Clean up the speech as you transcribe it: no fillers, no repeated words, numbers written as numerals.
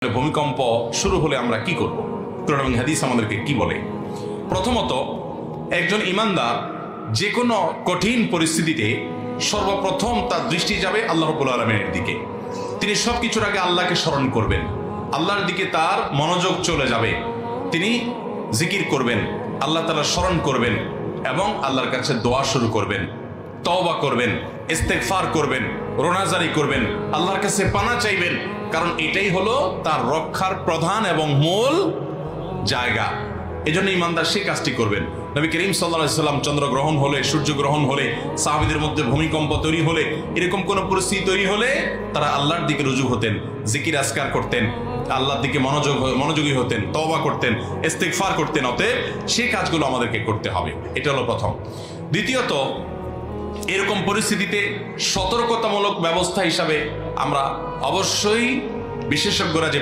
ভূমিকম্প শুরু হলে আমরা কি করব? কোরআন এবং হাদিস আমাদেরকে কি বলে? প্রথমত, একজন ঈমানদার যে কোনো কঠিন পরিস্থিতিতে সর্বপ্রথম তার দৃষ্টি যাবে আল্লাহ রাব্বুল আলামিনের দিকে। তিনি সবকিছুর আগে আল্লাহকে স্মরণ করবেন, আল্লাহর দিকে তার মনোযোগ চলে যাবে। তিনি জিকির করবেন, আল্লাহ তাআলা স্মরণ করবেন এবং আল্লাহর কাছে দোয়া শুরু করবেন, তওবা করবেন, ইস্তেগফার করবেন, রোনাজারি করবেন, আল্লাহর কাছে পানা চাইবেন, কারণ এটাই হলো তার রক্ষার প্রধান এবং মূল জায়গা। এজন্য ঈমানদার সেই কাজটি করবেন। নবী করিম সাল্লাল্লাহু আলাইহি সাল্লাম চন্দ্রগ্রহণ হলে, সূর্যগ্রহণ হলে, সাহাবীদের মধ্যে ভূমিকম্প তৈরি হলে, এরকম কোন পরিস্থিতি তৈরি হলে তারা আল্লাহর দিকে রুজু হতেন, জিকির আজকার করতেন, আল্লাহর দিকে মনোযোগী হতেন, তওবা করতেন, ইস্তেগফার করতেন। অতএব সেই কাজগুলো আমাদেরকে করতে হবে। এটা হলো প্রথম। দ্বিতীয়ত, এরকম পরিস্থিতিতে সতর্কতামূলক ব্যবস্থা হিসাবে আমরা অবশ্যই বিশেষজ্ঞরা যে